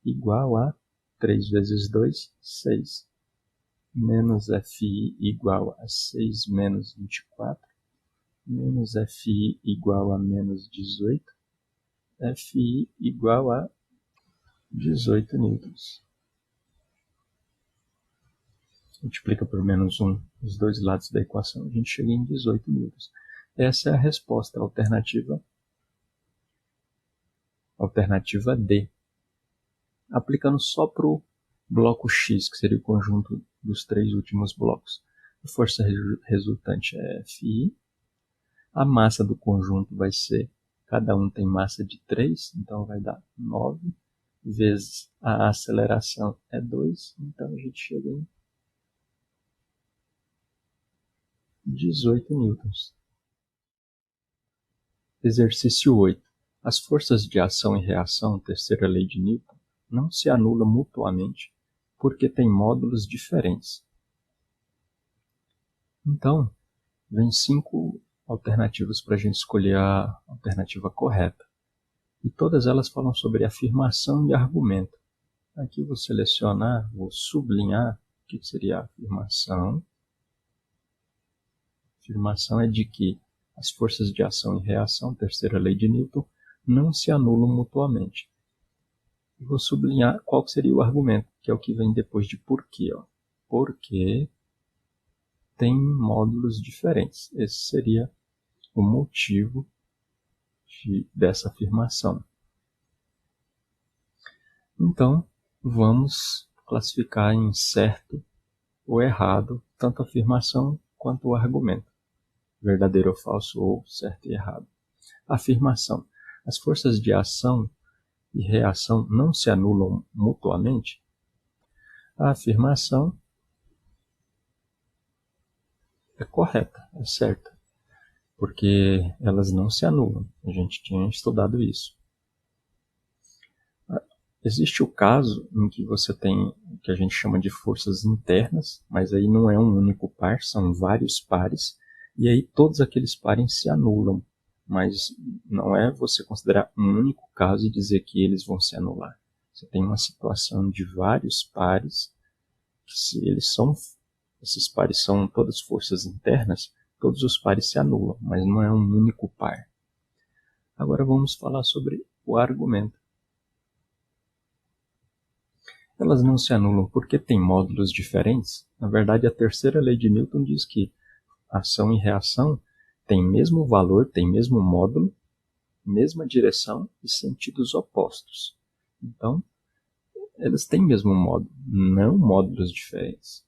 igual a 3 vezes 2, 6. Menos Fi igual a 6 menos 24. Menos Fi igual a menos 18. Fi igual a 18 newtons. Multiplica por menos 1 os dois lados da equação, a gente chega em 18 newtons. Essa é a resposta, alternativa D. Aplicando só para o bloco X, que seria o conjunto dos 3 últimos blocos. A força resultante é Fi. A massa do conjunto vai ser, cada um tem massa de 3, então vai dar 9, vezes a aceleração é 2, então a gente chega em 18 newtons. Exercício 8. As forças de ação e reação, terceira lei de Newton, não se anulam mutuamente porque têm módulos diferentes. Então, vem 5 alternativas para a gente escolher a alternativa correta. E todas elas falam sobre afirmação e argumento. Aqui eu vou selecionar, vou sublinhar o que seria a afirmação. A afirmação é de que as forças de ação e reação, terceira lei de Newton, não se anulam mutuamente. E vou sublinhar qual seria o argumento, que é o que vem depois de porquê. Porque tem módulos diferentes. Esse seria o motivo dessa afirmação. Então, vamos classificar em certo ou errado tanto a afirmação quanto o argumento. Verdadeiro ou falso, ou certo e errado. Afirmação. As forças de ação e reação não se anulam mutuamente? A afirmação é correta, é certa, porque elas não se anulam. A gente tinha estudado isso. Existe o caso em que você tem o que a gente chama de forças internas, mas aí não é um único par, são vários pares, e aí todos aqueles pares se anulam, mas não é você considerar um único caso e dizer que eles vão se anular. Você tem uma situação de vários pares, que se esses pares são todas forças internas, todos os pares se anulam, mas não é um único par. Agora vamos falar sobre o argumento. Elas não se anulam porque têm módulos diferentes? Na verdade, a terceira lei de Newton diz que ação e reação têm mesmo valor, têm mesmo módulo, mesma direção e sentidos opostos. Então, elas têm mesmo módulo, não módulos diferentes.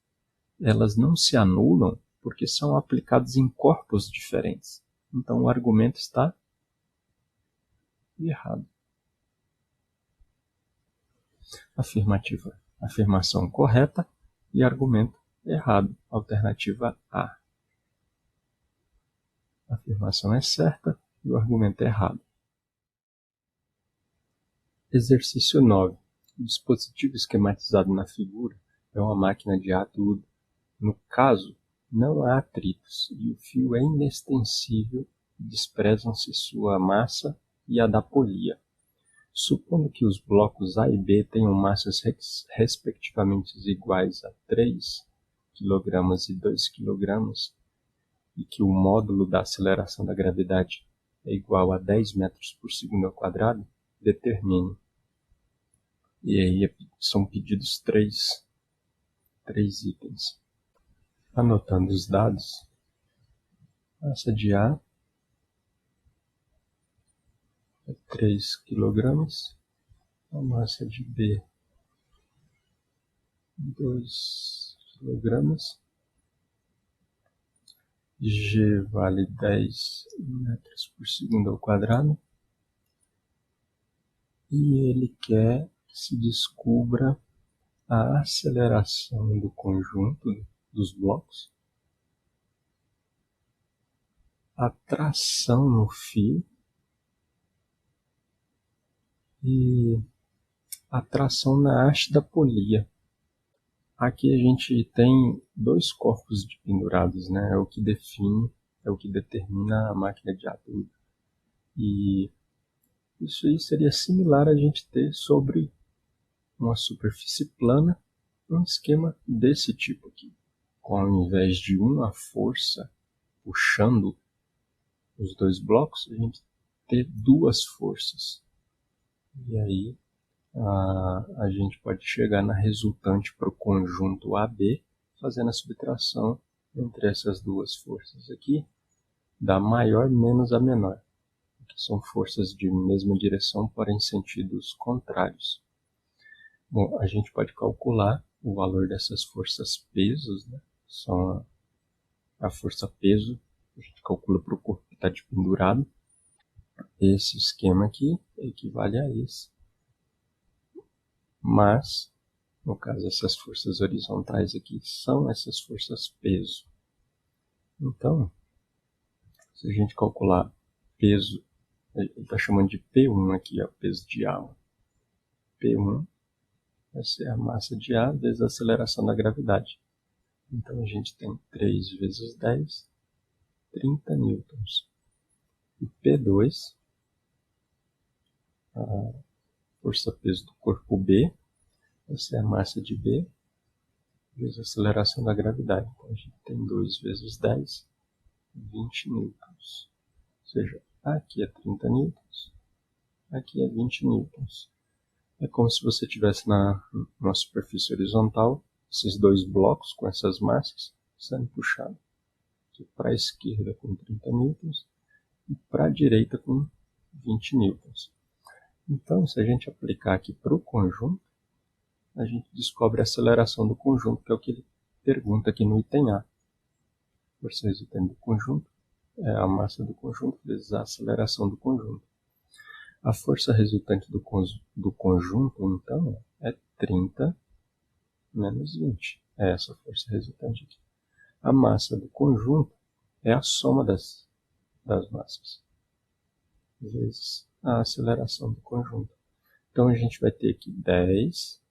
Elas não se anulam porque são aplicadas em corpos diferentes. Então, o argumento está errado. Afirmativa. Afirmação correta e argumento errado. Alternativa A. A afirmação é certa e o argumento é errado. Exercício 9. O dispositivo esquematizado na figura é uma máquina de átodo. No caso, não há atritos e o fio é inextensível e desprezam-se sua massa e a da polia. Supondo que os blocos A e B tenham massas respectivamente iguais a 3 kg e 2 kg e que o módulo da aceleração da gravidade é igual a 10 metros por segundo ao quadrado, determine. E aí são pedidos três itens. Anotando os dados, massa de A é 3 kg, a massa de B 2 kg, G vale 10 metros por segundo ao quadrado, e ele quer que se descubra a aceleração do conjunto dos blocos, a tração no fio e a tração na haste da polia. Aqui a gente tem dois corpos de pendurados, né? É o que determina a máquina de átodo. E isso aí seria similar a gente ter sobre uma superfície plana um esquema desse tipo aqui, com ao invés de uma força puxando os dois blocos, a gente ter duas forças. E aí a gente pode chegar na resultante para o conjunto AB, fazendo a subtração entre essas duas forças aqui, da maior menos a menor, que são forças de mesma direção, porém sentidos contrários. Bom, a gente pode calcular o valor dessas forças pesos, né? São a força peso, a gente calcula para o corpo que está pendurado. Esse esquema aqui equivale a esse. Mas, no caso, essas forças horizontais aqui são essas forças peso. Então, se a gente calcular peso, ele está chamando de P1 aqui, ó, peso de A. P1 vai ser a massa de A vezes a aceleração da gravidade. Então, a gente tem 3 vezes 10, 30 newtons. E P2, a força-peso do corpo B, essa é a massa de B, vezes a aceleração da gravidade. Então, a gente tem 2 vezes 10, 20 newtons. Ou seja, aqui é 30 newtons, aqui é 20 newtons. É como se você tivesse numa superfície horizontal, esses dois blocos com essas massas sendo puxados. Aqui para a esquerda com 30 newtons e para a direita com 20 newtons. Então, se a gente aplicar aqui para o conjunto, a gente descobre a aceleração do conjunto, que é o que ele pergunta aqui no item A. Força resultante do conjunto é a massa do conjunto vezes a aceleração do conjunto. A força resultante do conjunto, então, é 30 menos 20. É essa força resultante aqui. A massa do conjunto é a soma das massas, vezes a aceleração do conjunto. Então, a gente vai ter aqui 10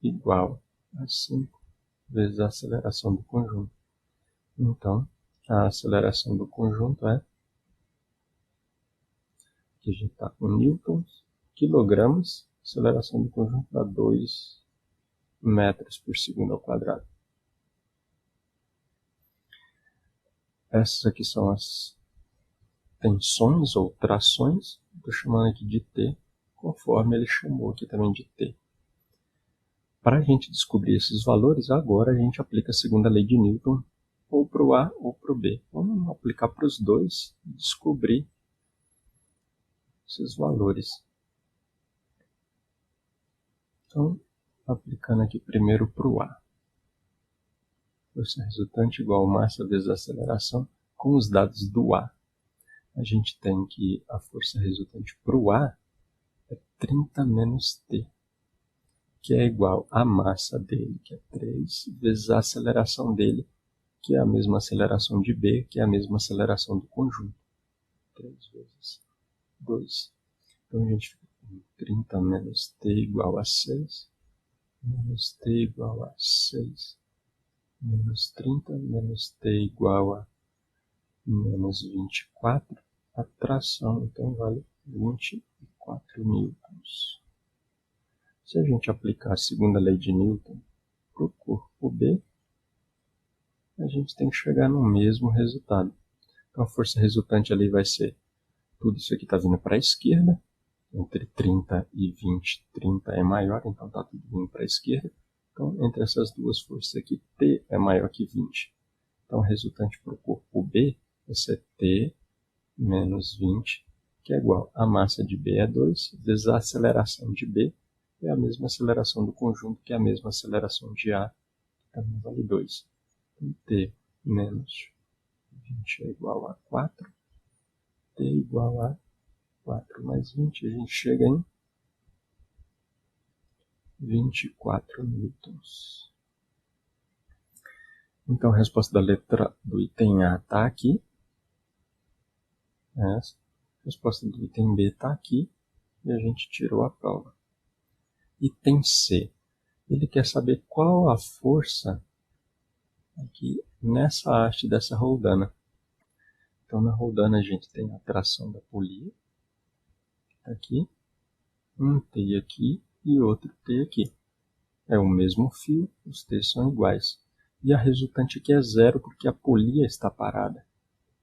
igual a 5 vezes a aceleração do conjunto. Então, a aceleração do conjunto é, que a gente está com newtons, quilogramas, aceleração do conjunto dá 2 metros por segundo ao quadrado. Essas aqui são as tensões ou trações, estou chamando aqui de T, conforme ele chamou aqui também de T. Para a gente descobrir esses valores, agora a gente aplica a segunda lei de Newton, ou para o A ou para o B. Vamos aplicar para os dois e descobrir esses valores. Então, aplicando aqui primeiro para o A. Força resultante igual a massa vezes a aceleração. Com os dados do A, a gente tem que a força resultante para o A é 30 menos T, que é igual à massa dele, que é 3, vezes a aceleração dele, que é a mesma aceleração de B, que é a mesma aceleração do conjunto. 3 vezes 2. Então a gente fica com 30 menos T igual a 6, menos T igual a 6, menos 30, menos T igual a menos 24. A tração, então, vale 24 newtons. Se a gente aplicar a segunda lei de Newton para o corpo B, a gente tem que chegar no mesmo resultado. Então, a força resultante ali vai ser, tudo isso aqui está vindo para a esquerda, entre 30 e 20, 30 é maior, então está tudo vindo para a esquerda. Então, entre essas duas forças aqui, T é maior que 20. Então, o resultante para o corpo B vai ser T menos 20, que é igual a massa de B é 2, vezes a aceleração de B, é a mesma aceleração do conjunto, que é a mesma aceleração de A, que também vale 2. Então, T menos 20 é igual a 4, T igual a 4 mais 20, a gente chega em 24 newtons. Então, a resposta da letra do item A está aqui. Essa. A resposta do item B está aqui. E a gente tirou a prova. Item C. Ele quer saber qual a força aqui nessa haste dessa roldana. Então, na roldana a gente tem a tração da polia, que está aqui, um T aqui e outro T aqui. É o mesmo fio, os T's são iguais. E a resultante aqui é zero, porque a polia está parada.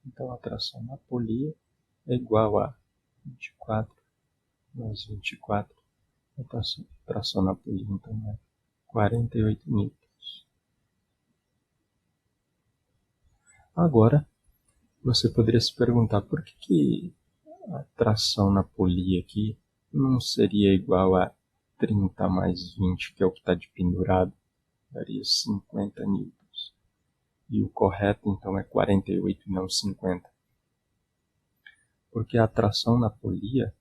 Então, a tração na polia é igual a 24 mais 24. A tração na polia, então, é 48 newtons. Agora, você poderia se perguntar por que a tração na polia aqui não seria igual a 30 mais 20, que é o que está de pendurado, daria 50 newtons. E o correto, então, é 48 e não 50. Porque a tração na polia,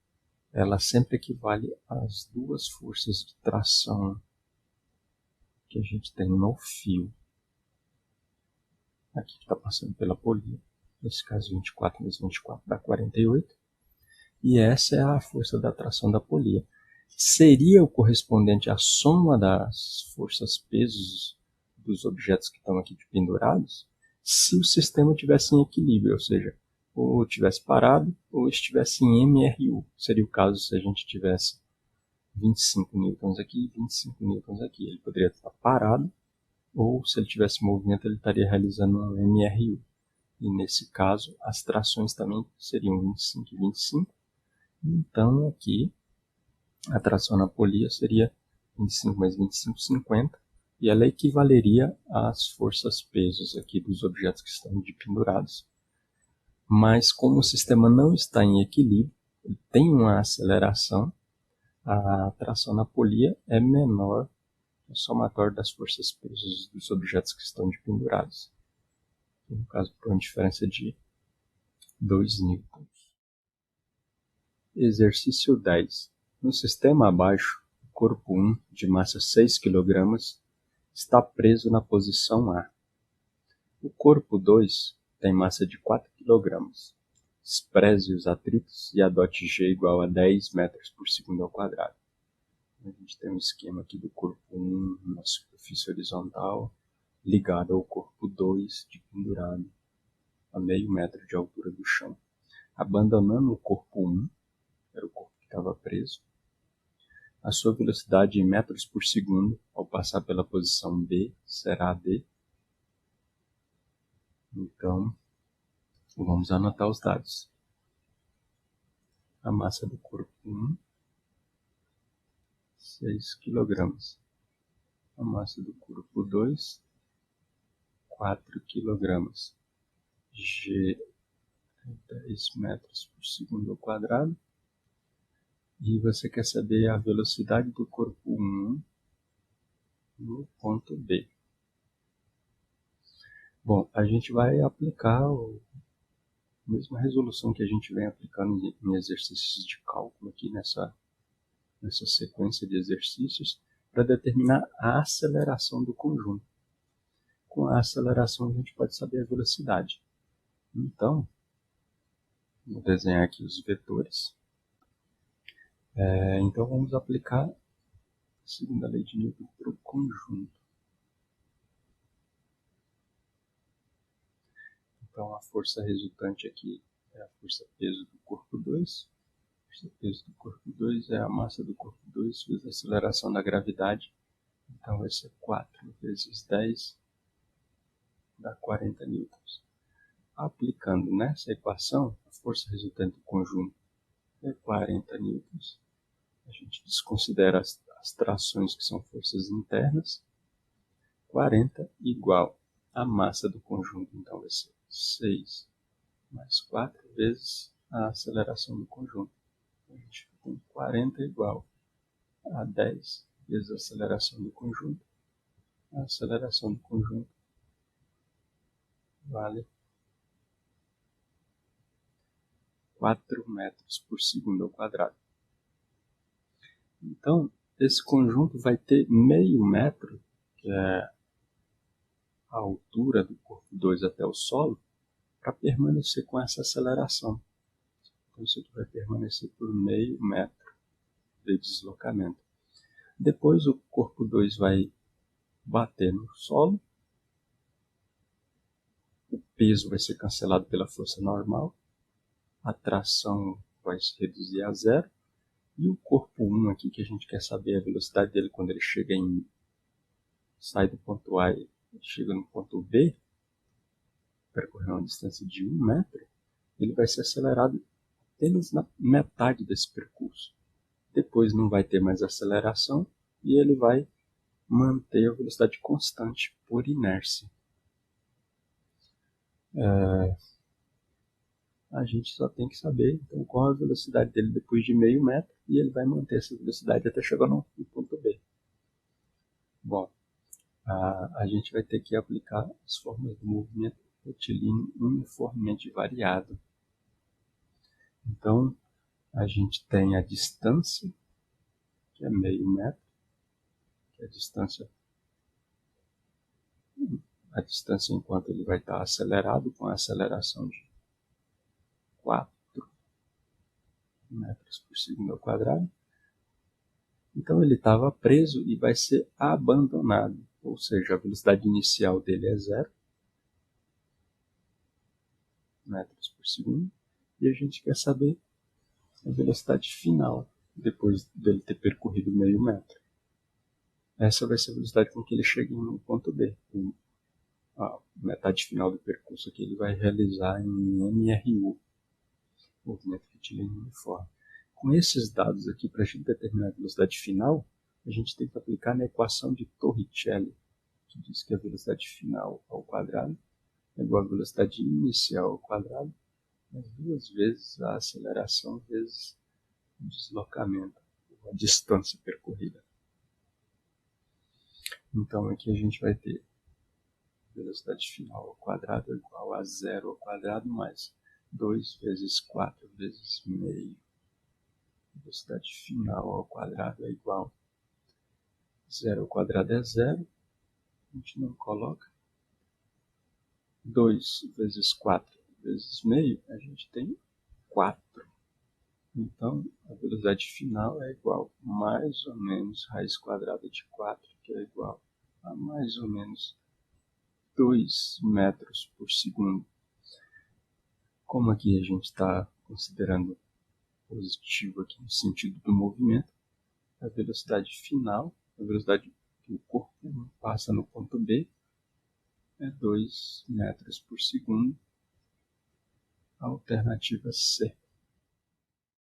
ela sempre equivale às duas forças de tração que a gente tem no fio. Aqui que está passando pela polia. Nesse caso, 24 vezes 24 dá 48. E essa é a força da tração da polia. Seria o correspondente à soma das forças pesos dos objetos que estão aqui pendurados se o sistema tivesse em equilíbrio, ou seja, ou tivesse parado ou estivesse em MRU. Seria o caso se a gente tivesse 25 newtons aqui e 25 newtons aqui. Ele poderia estar parado, ou se ele tivesse movimento, ele estaria realizando um MRU. E nesse caso, as trações também seriam 25 e 25. Então, aqui, a tração na polia seria 25 mais 25, 50. E ela equivaleria às forças pesos aqui dos objetos que estão pendurados. Mas como o sistema não está em equilíbrio, ele tem uma aceleração, a tração na polia é menor que o somatório das forças pesos dos objetos que estão pendurados. No caso, por uma diferença de 2 newtons. Exercício 10. No sistema abaixo, o corpo 1, de massa 6 kg, está preso na posição A. O corpo 2 tem massa de 4 kg. Despreze os atritos e adote G igual a 10 metros por segundo ao quadrado. A gente tem um esquema aqui do corpo 1 na superfície horizontal, ligado ao corpo 2 de pendurado a meio metro de altura do chão. Abandonando o corpo 1, era o corpo que estava preso, a sua velocidade em metros por segundo ao passar pela posição B será d. Então, vamos anotar os dados. A massa do corpo 1, 6 kg. a massa do corpo 2, 4 kg. G é 10 metros por segundo ao quadrado. E você quer saber a velocidade do corpo 1 no ponto B. Bom, a gente vai aplicar a mesma resolução que a gente vem aplicando em exercícios de cálculo aqui nessa sequência de exercícios para determinar a aceleração do conjunto. Com a aceleração a gente pode saber a velocidade. Então, vou desenhar aqui os vetores. Então vamos aplicar a segunda lei de Newton para o conjunto. Então a força resultante aqui é a força peso do corpo 2. A força peso do corpo 2 é a massa do corpo 2 vezes a aceleração da gravidade. Então vai ser 4 vezes 10 dá 40 newtons. Aplicando nessa equação, a força resultante do conjunto é 40 newtons. A gente desconsidera as trações que são forças internas. 40 igual a massa do conjunto, então vai ser 6 mais 4 vezes a aceleração do conjunto. A gente tem 40 igual a 10 vezes a aceleração do conjunto. A aceleração do conjunto vale 4 metros por segundo ao quadrado. Então, esse conjunto vai ter meio metro, que é a altura do corpo 2 até o solo, para permanecer com essa aceleração. Então, isso aqui vai permanecer por meio metro de deslocamento. Depois, o corpo 2 vai bater no solo. O peso vai ser cancelado pela força normal. A tração vai se reduzir a zero. E o corpo 1 aqui, que a gente quer saber a velocidade dele quando ele sai do ponto A e chega no ponto B, percorrer uma distância de 1 metro, ele vai ser acelerado apenas na metade desse percurso. Depois não vai ter mais aceleração e ele vai manter a velocidade constante por inércia. A gente só tem que saber então, qual a velocidade dele depois de meio metro e ele vai manter essa velocidade até chegar no ponto B. Bom, a gente vai ter que aplicar as formas do movimento retilíneo uniformemente variado. Então, a gente tem a distância, que é meio metro, que é a distância enquanto ele vai estar acelerado, com a aceleração de 4 metros por segundo ao quadrado. Então ele estava preso e vai ser abandonado, ou seja, a velocidade inicial dele é 0 metros por segundo, e a gente quer saber a velocidade final, depois dele ter percorrido meio metro. Essa vai ser a velocidade com que ele chega no ponto B. A metade final do percurso que ele vai realizar em MRU, movimento retilíneo uniforme. Com esses dados aqui, para a gente determinar a velocidade final, a gente tem que aplicar na equação de Torricelli, que diz que a velocidade final ao quadrado é igual à velocidade inicial ao quadrado, mais 2 vezes a aceleração vezes o deslocamento, a distância percorrida. Então aqui a gente vai ter velocidade final ao quadrado é igual a 0 ao quadrado mais 2 vezes 4 vezes meio. Velocidade final ao quadrado é igual a 0 ao quadrado é 0, a gente não coloca. 2 vezes 4 vezes meio, a gente tem 4. Então, a velocidade final é igual a mais ou menos raiz quadrada de 4, que é igual a mais ou menos 2 metros por segundo. Como aqui a gente está considerando positivo aqui no sentido do movimento, a velocidade final, a velocidade que o corpo passa no ponto B, é 2 metros por segundo. A alternativa C.